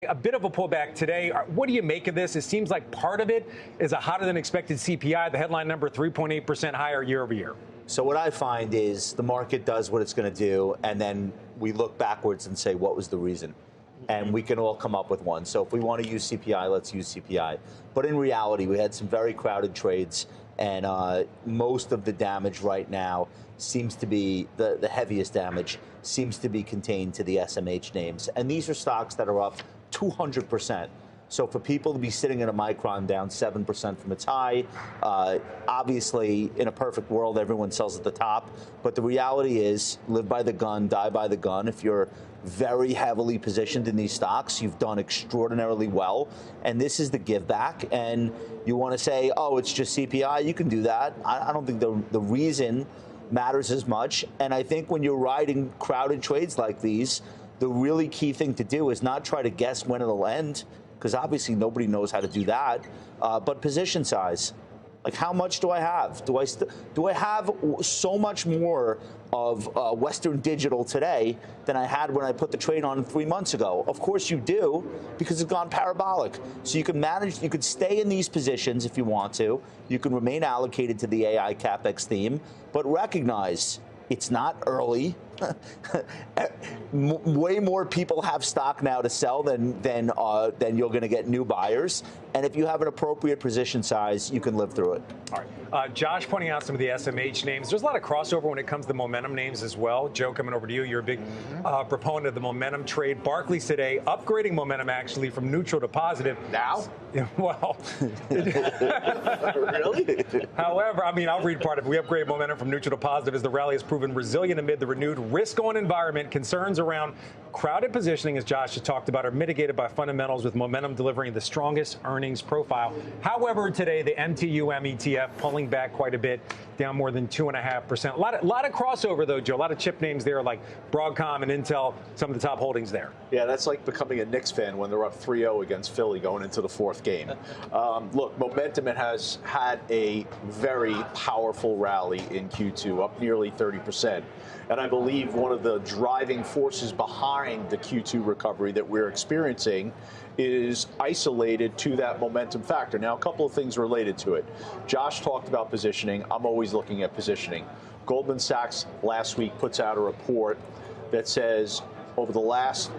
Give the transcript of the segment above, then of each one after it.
A bit of a pullback today. What do you make of this? It seems like part of it is a hotter than expected CPI. The headline number 3.8% higher year over year. So what I find is the market does what it's going to do, and then we look backwards and say, what was the reason? And we can all come up with one. So if we want to use CPI, let's use CPI. But in reality, we had some very crowded trades, and most of the damage right now seems to be, the heaviest damage seems to be contained to the SMH names. And these are stocks that are up 200%. So for people to be sitting in a Micron down 7% from its high, obviously in a perfect world, everyone sells at the top. But the reality is, live by the gun, die by the gun. If you're very heavily positioned in these stocks, you've done extraordinarily well. And this is the give back. And you want to say, oh, it's just CPI, you can do that. I don't think the reason matters as much. And I think when you're riding crowded trades like these, the really key thing to do is not try to guess when it'll end, because obviously nobody knows how to do that, but position size. Like, how much do I have? Do I have so much more of Western Digital today than I had when I put the trade on 3 months ago? Of course you do, because it's gone parabolic. So you can manage, you could stay in these positions if you want to. You can remain allocated to the AI CapEx theme, but recognize it's not early. Way more people have stock now to sell than you're going to get new buyers. And if you have an appropriate position size, you can live through it. All right. Josh pointing out some of the SMH names. There's a lot of crossover when it comes to momentum names as well. Joe, coming over to you. You're a big proponent of the momentum trade. Barclays today upgrading momentum actually from neutral to positive. Now? Well. Really? However, I mean, I'll read part of it. We upgrade momentum from neutral to positive as the rally has proven resilient amid the renewed risk-on environment. Concerns around crowded positioning, as Josh has talked about, are mitigated by fundamentals, with momentum delivering the strongest earnings profile. However, today, the MTUM ETF pulling back quite a bit, down more than 2.5%. A lot of crossover, though, Joe. A lot of chip names there, like Broadcom and Intel, some of the top holdings there. Yeah, that's like becoming a Knicks fan when they're up 3-0 against Philly going into the fourth game. Look, momentum, it has had a very powerful rally in Q2, up nearly 30%. And I believe one of the driving forces behind the Q2 recovery that we're experiencing is isolated to that momentum factor. Now, a couple of things related to it. Josh talked about positioning. I'm always looking at positioning. Goldman Sachs last week puts out a report that says over the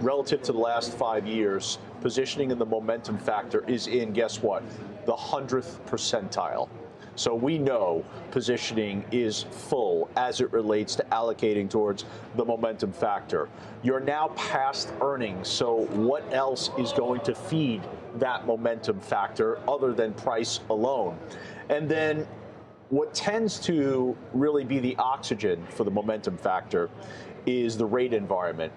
relative to the last 5 years, positioning in the momentum factor is in, guess what, the 100th percentile. So we know positioning is full as it relates to allocating towards the momentum factor. You're now past earnings, so what else is going to feed that momentum factor other than price alone? And then what tends to really be the oxygen for the momentum factor is the rate environment.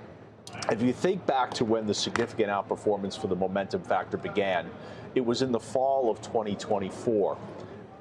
If you think back to when the significant outperformance for the momentum factor began, it was in the fall of 2024.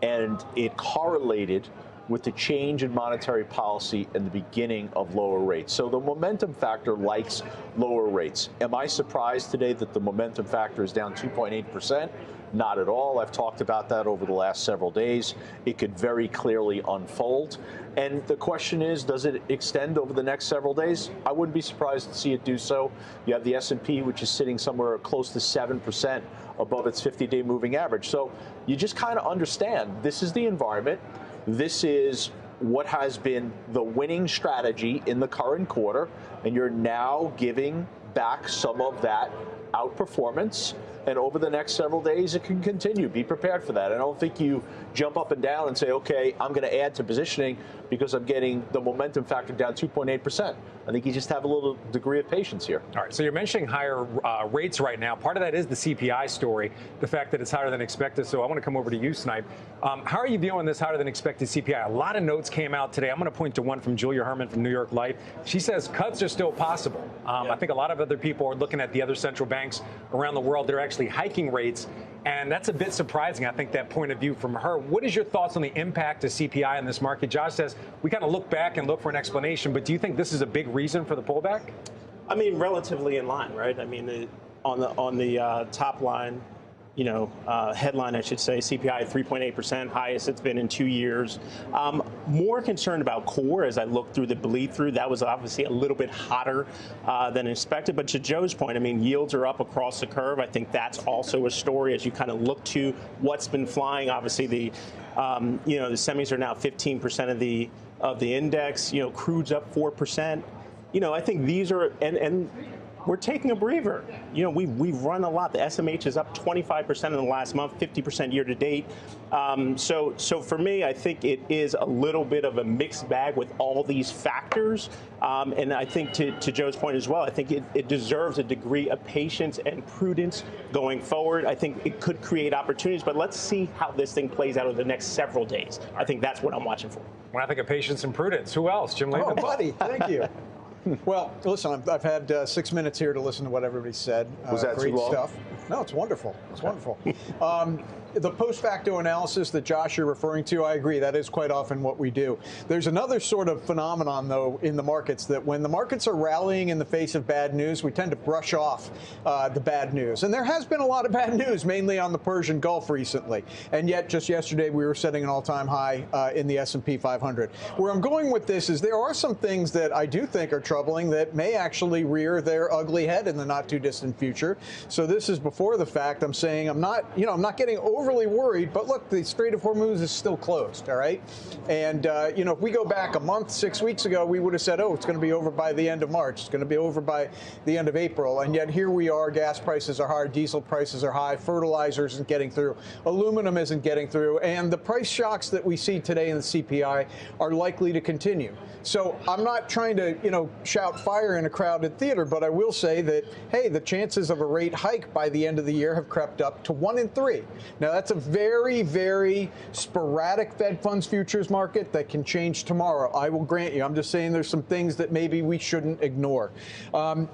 And it correlated with the change in monetary policy and the beginning of lower rates. So the momentum factor likes lower rates. Am I surprised today that the momentum factor is down 2.8%? Not at all. I've talked about that over the last several days. It could very clearly unfold. And the question is, does it extend over the next several days? I wouldn't be surprised to see it do so. You have the S&P, which is sitting somewhere close to 7% above its 50-day moving average. So you just kind of understand this is the environment. This is what has been the winning strategy in the current quarter, and you're now giving back some of that outperformance. And over the next several days, it can continue. Be prepared for that. I don't think you jump up and down and say, okay, I'm going to add to positioning because I'm getting the momentum factor down 2.8%. I think you just have a little degree of patience here. All right, so you're mentioning higher rates right now. Part of that is the CPI story, the fact that it's higher than expected. So I want to come over to you, Snipe. How are you viewing this higher than expected CPI? A lot of notes came out today. I'm going to point to one from Julia Herman from New York Life. She says cuts are still possible. I think a lot of other people are looking at the other central banks around the world. They're actually hiking rates, and that's a bit surprising, I think, that point of view from her. What is your thoughts on the impact of CPI in this market? Josh says we kind of look back and look for an explanation, but do you think this is a big reason for the pullback? I mean, relatively in line, right? I mean, on the top line, headline, I should say, CPI at 3.8%, highest it's been in 2 years. More concerned about core as I look through the bleed through. That was obviously a little bit hotter than expected. But to Joe's point, I mean, yields are up across the curve. I think that's also a story as you kind of look to what's been flying. Obviously, the semis are now 15% of the index. Crude's up 4%. I think these are and we're taking a breather. We've run a lot. The SMH is up 25% in the last month, 50% year to date. So for me, I think it is a little bit of a mixed bag with all these factors. And I think to Joe's point as well, I think it deserves a degree of patience and prudence going forward. I think it could create opportunities, but let's see how this thing plays out over the next several days. I think that's what I'm watching for. When I think of patience and prudence, who else? Jim Lehman? Oh, buddy, thank you. Well, listen, I've had 6 minutes here to listen to what everybody said. Was that great too long? Stuff. No, it's wonderful. It's wonderful. The post-facto analysis that Josh you're referring to, I agree. That is quite often what we do. There's another sort of phenomenon, though, in the markets that when the markets are rallying in the face of bad news, we tend to brush off the bad news. And there has been a lot of bad news, mainly on the Persian Gulf recently. And yet, just yesterday, we were setting an all-time high in the S&P 500. Where I'm going with this is there are some things that I do think are troubling that may actually rear their ugly head in the not-too-distant future. So this is before the fact. I'm saying I'm not getting overly worried, but look, the Strait of Hormuz is still closed, all right? And, if we go back a month, 6 weeks ago, we would have said, oh, it's going to be over by the end of March. It's going to be over by the end of April. And yet here we are, gas prices are high, diesel prices are high, fertilizer isn't getting through, aluminum isn't getting through, and the price shocks that we see today in the CPI are likely to continue. So I'm not trying to, shout fire in a crowded theater, but I will say that, hey, the chances of a rate hike by the end of the year have crept up to 1 in 3. Now, that's a very, very sporadic Fed funds futures market that can change tomorrow. I will grant you. I'm just saying there's some things that maybe we shouldn't ignore.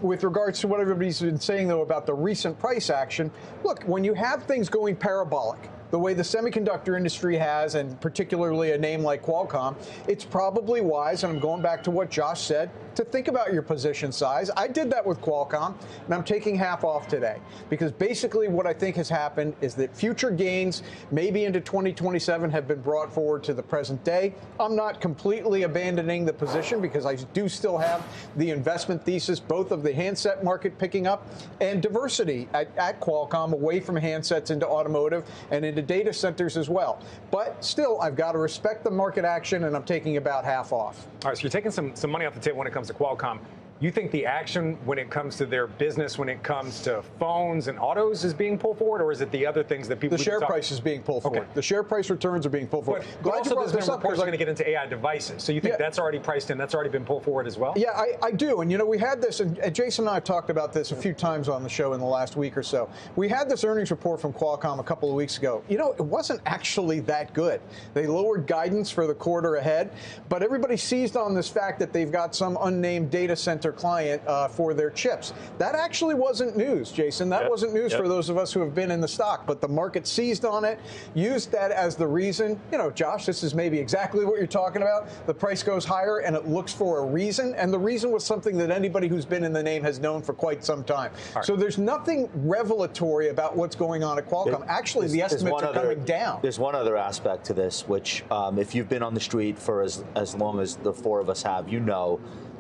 With regards to what everybody's been saying, though, about the recent price action, look, when you have things going parabolic, the way the semiconductor industry has, and particularly a name like Qualcomm, it's probably wise, and I'm going back to what Josh said, to think about your position size. I did that with Qualcomm, and I'm taking half off today. Because basically what I think has happened is that future gains, maybe into 2027, have been brought forward to the present day. I'm not completely abandoning the position because I do still have the investment thesis, both of the handset market picking up and diversity at Qualcomm away from handsets into automotive and into data centers as well. But still, I've got to respect the market action, and I'm taking about half off. All right, so you're taking some money off the table when it comes to Qualcomm. You think the action when it comes to their business, when it comes to phones and autos, is being pulled forward, or is it the other things that people? The share price is being pulled forward. The share price returns are being pulled forward. But also, there's been reports going to get into AI devices. So you think that's already priced in? That's already been pulled forward as well? Yeah, I do. And we had this, and Jason and I have talked about this a few times on the show in the last week or so. We had this earnings report from Qualcomm a couple of weeks ago. It wasn't actually that good. They lowered guidance for the quarter ahead, but everybody seized on this fact that they've got some unnamed data center client for their chips. That actually wasn't news, Jason. That wasn't news for those of us who have been in the stock, but the market seized on it, used that as the reason. Josh, this is maybe exactly what you're talking about. The price goes higher and it looks for a reason, and the reason was something that anybody who's been in the name has known for quite some time. Right. So there's nothing revelatory about what's going on at Qualcomm. Actually, the estimates are coming down. There's one other aspect to this, which if you've been on the street for as long as the four of us have,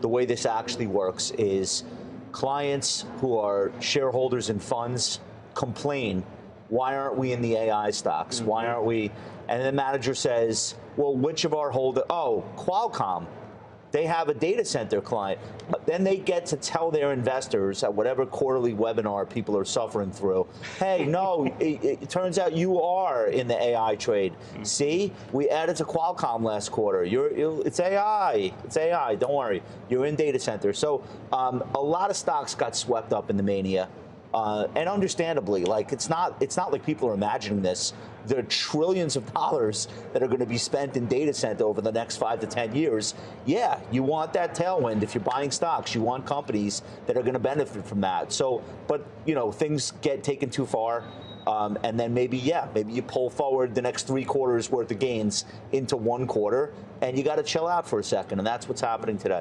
the way this actually works is clients who are shareholders in funds complain, why aren't we in the AI stocks? Mm-hmm. Why aren't we? And the manager says, well, which of our holders? Oh, Qualcomm. They have a data center client. But then they get to tell their investors at whatever quarterly webinar people are suffering through, hey, no, it turns out you are in the AI trade. See, we added to Qualcomm last quarter. It's AI. It's AI. Don't worry. You're in data center. So a lot of stocks got swept up in the mania. And understandably, it's not like people are imagining this. There are trillions of dollars that are going to be spent in data center over the next 5 to 10 years. Yeah, you want that tailwind. If you're buying stocks, you want companies that are going to benefit from that. So, but things get taken too far. And then maybe you pull forward the next 3 quarters worth of gains into 1 quarter, and you got to chill out for a second. And that's what's happening today.